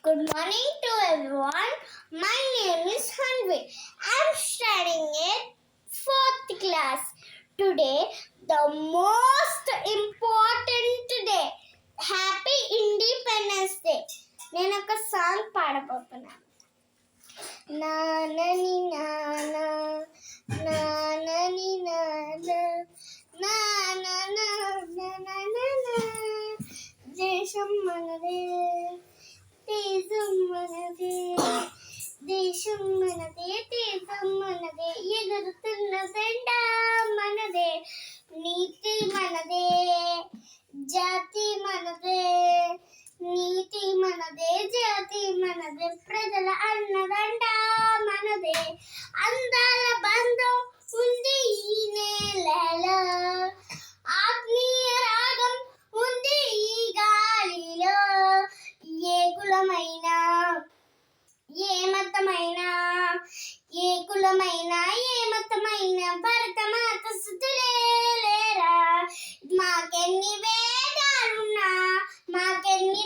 Good morning to everyone. My name is Hanvi. I am studying in 4th class. Today, the most important day. Happy Independence Day. నేను ఒక song పాడబోతున్నాను. నానని నానా నానని నానా నానా దేశం మనదే దేశం మనదే దేశం మనదే దేశం మనదే ఎగురుతున్న జెండా మనదే నీతి మనదే జాతి మనదే నీతి మనదే జాతి మనదే ప్రజల అన్నదండ మనదే అందాల బంధం ఉంది ఈ నేలలో ఆత్మీయ రాగం ఉంది ఈ గాలిలో ఏ కులమైనా ఏ మతమైనా ఏ కులమైనా ఏ మతమైనా భరతమాత స్తుతులేరా మాకెన్ని వేదాలున్నా మాకెన్ని